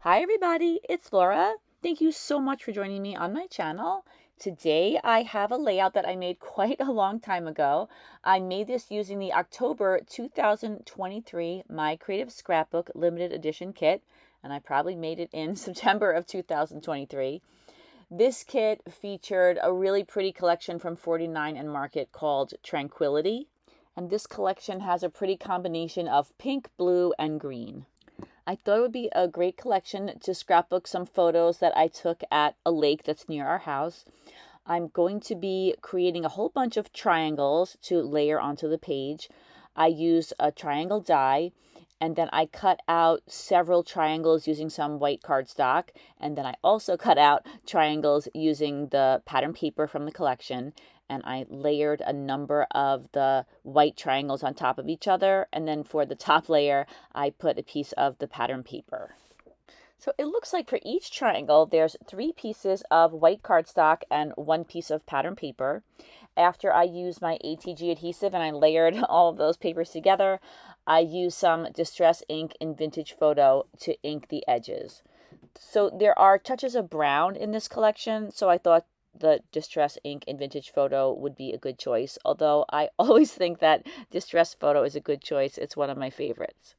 Hi everybody, it's Laura. Thank you so much for joining me on my channel. Today I have a layout that I made quite a long time ago. I made this using the October 2023 My Creative Scrapbook limited edition kit, and I probably made it in September of 2023. This kit featured a really pretty collection from 49 and Market called Tranquility, and this collection has a pretty combination of pink, blue, and green. I thought it would be a great collection to scrapbook some photos that I took at a lake that's near our house. I'm going to be creating a whole bunch of triangles to layer onto the page. I used a triangle die, and then I cut out several triangles using some white cardstock, and then I also cut out triangles using the pattern paper from the collection, and I layered a number of the white triangles on top of each other, and then for the top layer I put a piece of the pattern paper. So it looks like for each triangle there's 3 pieces of white cardstock and 1 piece of pattern paper. After I used my ATG adhesive and I layered all of those papers together, I used some Distress ink in Vintage Photo to ink the edges. So there are touches of brown in this collection, so I thought the Distress ink in Vintage Photo would be a good choice, although I always think that Distress Photo is a good choice. It's one of my favorites.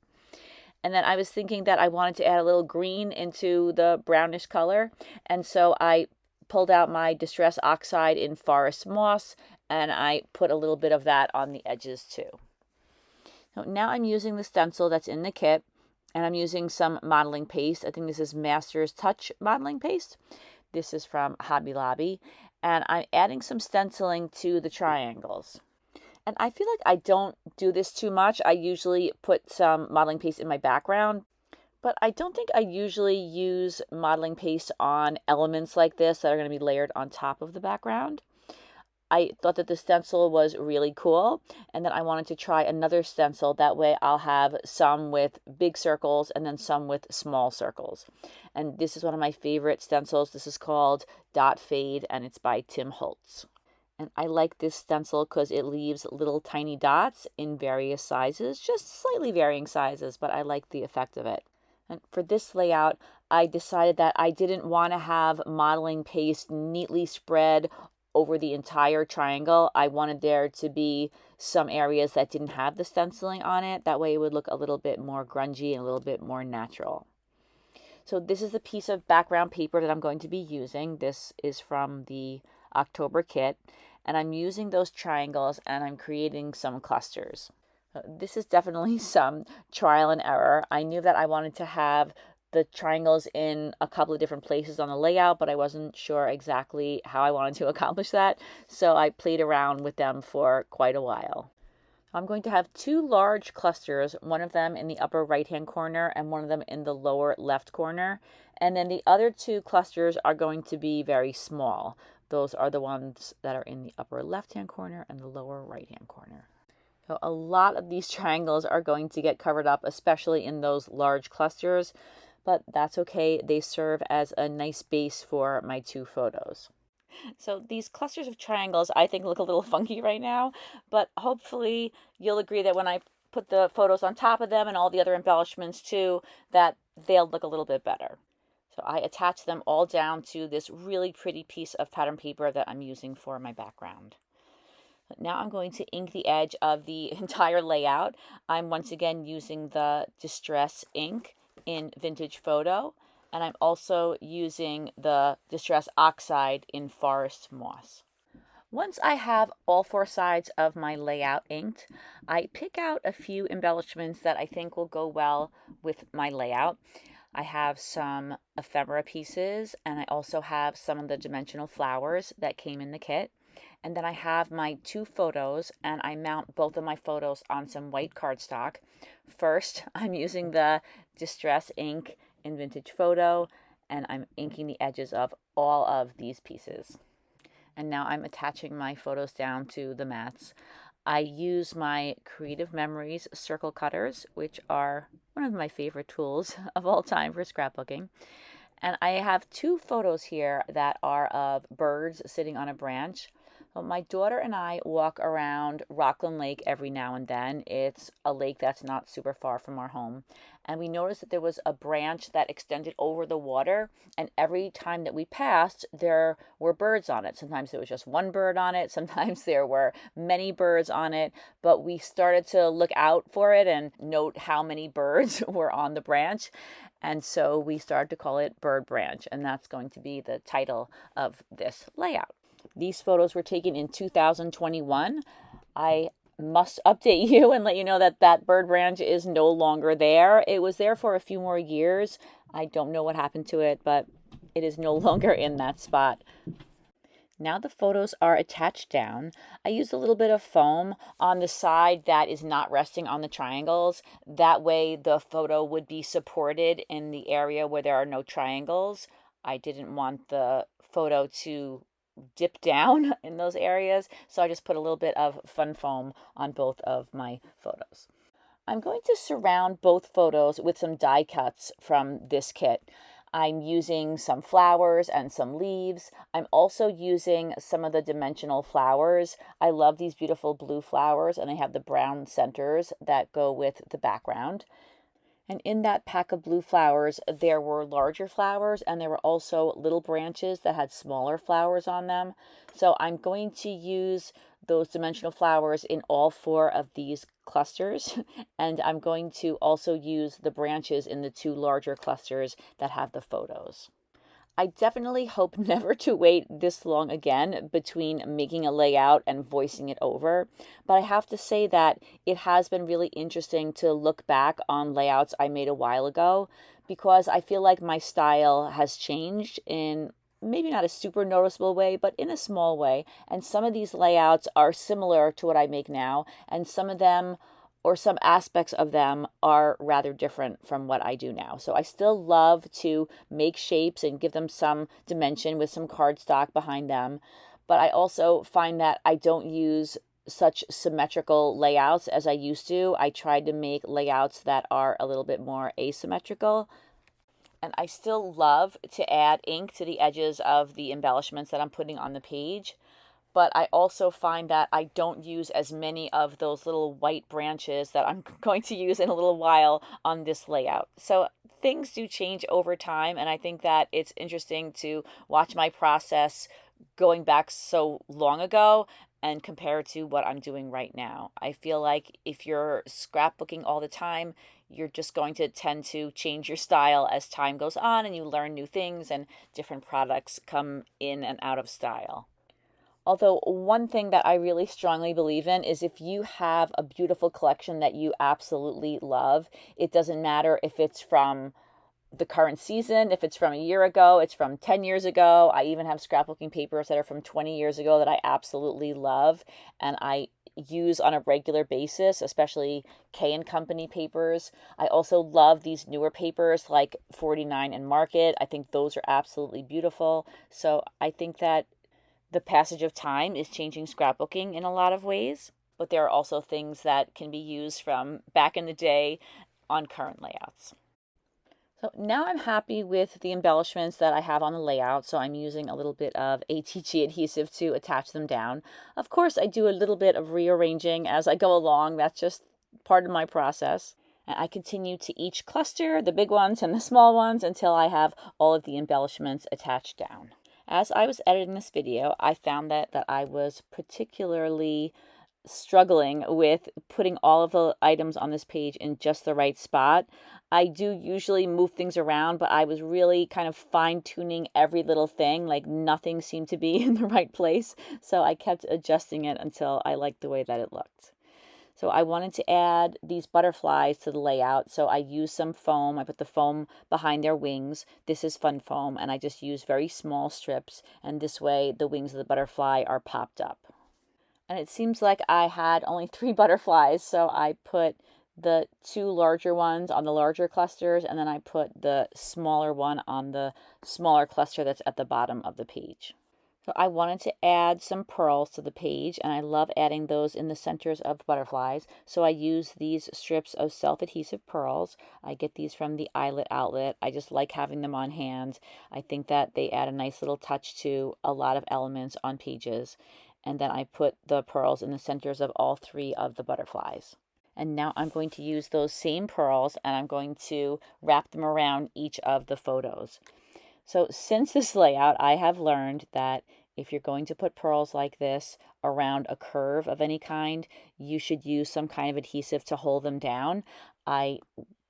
And then I was thinking that I wanted to add a little green into the brownish color, and so I pulled out my Distress Oxide in Forest Moss, and I put a little bit of that on the edges too. So now I'm using the stencil that's in the kit, and I'm using some modeling paste. I think this is Master's Touch modeling paste. This is from Hobby Lobby, and I'm adding some stenciling to the triangles. And I feel like I don't do this too much. I usually put some modeling paste in my background, but I don't think I usually use modeling paste on elements like this that are going to be layered on top of the background. I thought that the stencil was really cool, and then I wanted to try another stencil. That way I'll have some with big circles and then some with small circles. And this is one of my favorite stencils. This is called Dot Fade, and it's by Tim Holtz. And I like this stencil because it leaves little tiny dots in various sizes, just slightly varying sizes, but I like the effect of it. And for this layout, I decided that I didn't want to have modeling paste neatly spread over the entire triangle. I wanted there to be some areas that didn't have the stenciling on it. That way it would look a little bit more grungy and a little bit more natural. So this is the piece of background paper that I'm going to be using. This is from the October kit, and I'm using those triangles and I'm creating some clusters. This is definitely some trial and error. I knew that I wanted to have the triangles in a couple of different places on the layout, but I wasn't sure exactly how I wanted to accomplish that, so I played around with them for quite a while. I'm going to have 2 large clusters, one of them in the upper right hand corner and one of them in the lower left corner, and then the other 2 clusters are going to be very small. Those are the ones that are in the upper left hand corner and the lower right hand corner. So a lot of these triangles are going to get covered up, especially in those large clusters, but that's okay. They serve as a nice base for my 2 photos. So these clusters of triangles I think look a little funky right now, but hopefully you'll agree that when I put the photos on top of them and all the other embellishments too, that they'll look a little bit better. So I attach them all down to this really pretty piece of pattern paper that I'm using for my background. Now I'm going to ink the edge of the entire layout. I'm once again using the Distress ink in Vintage Photo, and I'm also using the Distress Oxide in Forest Moss. Once I have all 4 sides of my layout inked, I pick out a few embellishments that I think will go well with my layout. I have some ephemera pieces, and I also have some of the dimensional flowers that came in the kit. And then I have my 2 photos, and I mount both of my photos on some white cardstock. First, I'm using the Distress ink in Vintage Photo, and I'm inking the edges of all of these pieces. And now I'm attaching my photos down to the mats. I use my Creative Memories circle cutters, which are one of my favorite tools of all time for scrapbooking. And I have 2 photos here that are of birds sitting on a branch. Well, my daughter and I walk around Rockland Lake every now and then. It's a lake that's not super far from our home. And we noticed that there was a branch that extended over the water. And every time that we passed, there were birds on it. Sometimes there was just one bird on it. Sometimes there were many birds on it. But we started to look out for it and note how many birds were on the branch. And so we started to call it Bird Branch. And that's going to be the title of this layout. These photos were taken in 2021. I must update you and let you know that that bird branch is no longer there. It was there for a few more years. I don't know what happened to it, but it is no longer in that spot. Now the photos are attached down. I used a little bit of foam on the side that is not resting on the triangles. That way the photo would be supported in the area where there are no triangles. I didn't want the photo to dip down in those areas, so I just put a little bit of fun foam on both of my photos. I'm going to surround both photos with some die cuts from this kit. I'm using some flowers and some leaves. I'm also using some of the dimensional flowers. I love these beautiful blue flowers, and I have the brown centers that go with the background. And in that pack of blue flowers, there were larger flowers, and there were also little branches that had smaller flowers on them. So I'm going to use those dimensional flowers in all 4 of these clusters. And I'm going to also use the branches in the 2 larger clusters that have the photos. I definitely hope never to wait this long again between making a layout and voicing it over. But I have to say that it has been really interesting to look back on layouts I made a while ago, because I feel like my style has changed in maybe not a super noticeable way, but in a small way. And some of these layouts are similar to what I make now, and some of them, or some aspects of them, are rather different from what I do now. So I still love to make shapes and give them some dimension with some cardstock behind them. But I also find that I don't use such symmetrical layouts as I used to. I tried to make layouts that are a little bit more asymmetrical. And I still love to add ink to the edges of the embellishments that I'm putting on the page. But I also find that I don't use as many of those little white branches that I'm going to use in a little while on this layout. So things do change over time, and I think that it's interesting to watch my process going back so long ago and compare it to what I'm doing right now. I feel like if you're scrapbooking all the time, you're just going to tend to change your style as time goes on, and you learn new things and different products come in and out of style. Although one thing that I really strongly believe in is if you have a beautiful collection that you absolutely love, it doesn't matter if it's from the current season, if it's from a year ago, it's from 10 years ago. I even have scrapbooking papers that are from 20 years ago that I absolutely love and I use on a regular basis, especially K and Company papers. I also love these newer papers like 49 and Market. I think those are absolutely beautiful. So I think that the passage of time is changing scrapbooking in a lot of ways, but there are also things that can be used from back in the day on current layouts. So now I'm happy with the embellishments that I have on the layout, so I'm using a little bit of ATG adhesive to attach them down. Of course, I do a little bit of rearranging as I go along. That's just part of my process. And I continue to each cluster, the big ones and the small ones, until I have all of the embellishments attached down. As I was editing this video, I found that I was particularly struggling with putting all of the items on this page in just the right spot. I do usually move things around, but I was really kind of fine-tuning every little thing, like nothing seemed to be in the right place. So I kept adjusting it until I liked the way that it looked. So I wanted to add these butterflies to the layout. So I used some foam. I put the foam behind their wings. This is fun foam, and I just use very small strips. And this way the wings of the butterfly are popped up. And it seems like I had only 3 butterflies. So I put the 2 larger ones on the larger clusters, and then I put the smaller one on the smaller cluster that's at the bottom of the page. So I wanted to add some pearls to the page, and I love adding those in the centers of butterflies. So I use these strips of self-adhesive pearls. I get these from the Eyelet Outlet. I just like having them on hand. I think that they add a nice little touch to a lot of elements on pages. and then I put the pearls in the centers of all 3 of the butterflies. And now I'm going to use those same pearls and I'm going to wrap them around each of the photos. So since this layout, I have learned that if you're going to put pearls like this around a curve of any kind, you should use some kind of adhesive to hold them down. I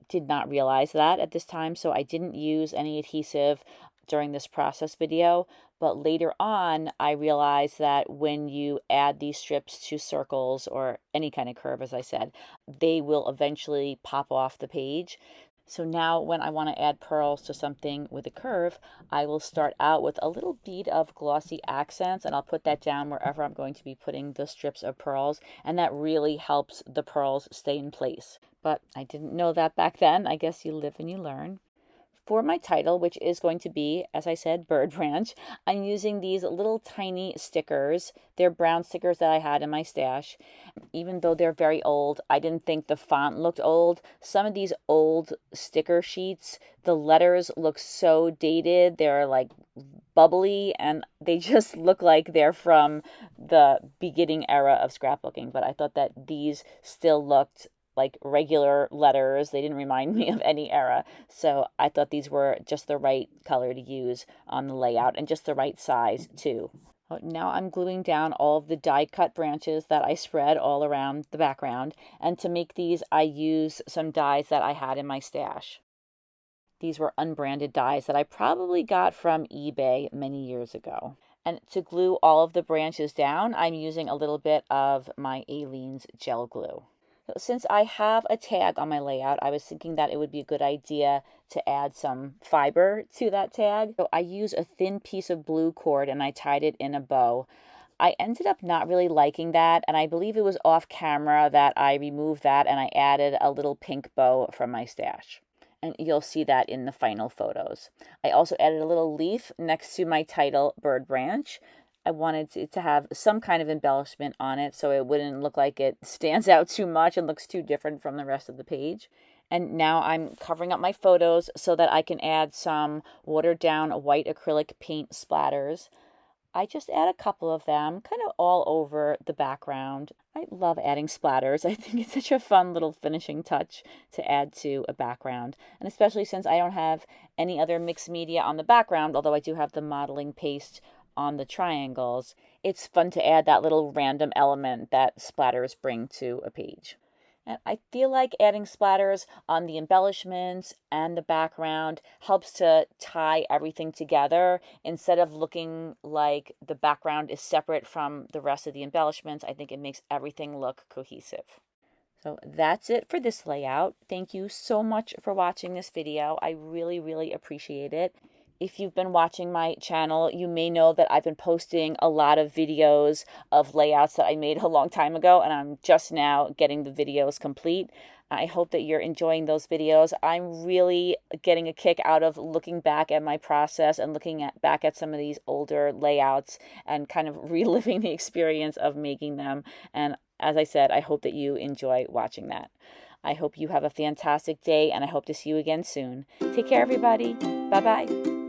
did not realize that at this time, so I didn't use any adhesive during this process video, but later on I realized that when you add these strips to circles or any kind of curve, as I said, they will eventually pop off the page. So now when I want to add pearls to something with a curve, I will start out with a little bead of glossy accents, and I'll put that down wherever I'm going to be putting the strips of pearls, and that really helps the pearls stay in place. But I didn't know that back then. I guess you live and you learn. For my title, which is going to be, as I said, Bird Branch, I'm using these little tiny stickers. They're brown stickers that I had in my stash. Even though they're very old, I didn't think the font looked old. Some of these old sticker sheets, the letters look so dated. They're like bubbly and they just look like they're from the beginning era of scrapbooking. But I thought that these still looked like regular letters. They didn't remind me of any era. So I thought these were just the right color to use on the layout and just the right size too. Now I'm gluing down all of the die cut branches that I spread all around the background. And to make these, I use some dies that I had in my stash. These were unbranded dies that I probably got from eBay many years ago. And to glue all of the branches down, I'm using a little bit of my Aleene's gel glue. Since I have a tag on my layout, I was thinking that it would be a good idea to add some fiber to that tag. So I used a thin piece of blue cord and I tied it in a bow. I ended up not really liking that, and I believe it was off camera that I removed that and I added a little pink bow from my stash. And you'll see that in the final photos. I also added a little leaf next to my title, Bird Branch. I wanted it to have some kind of embellishment on it so it wouldn't look like it stands out too much and looks too different from the rest of the page. And now I'm covering up my photos so that I can add some watered down white acrylic paint splatters. I just add a couple of them kind of all over the background. I love adding splatters. I think it's such a fun little finishing touch to add to a background. And especially since I don't have any other mixed media on the background, although I do have the modeling paste on the triangles, it's fun to add that little random element that splatters bring to a page. And I feel like adding splatters on the embellishments and the background helps to tie everything together instead of looking like the background is separate from the rest of the embellishments. I think it makes everything look cohesive. So that's it for this layout. Thank you so much for watching this video. I really, really appreciate it. If you've been watching my channel, you may know that I've been posting a lot of videos of layouts that I made a long time ago, and I'm just now getting the videos complete. I hope that you're enjoying those videos. I'm really getting a kick out of looking back at my process and looking back at some of these older layouts and kind of reliving the experience of making them. And as I said, I hope that you enjoy watching that. I hope you have a fantastic day, and I hope to see you again soon. Take care, everybody. Bye-bye.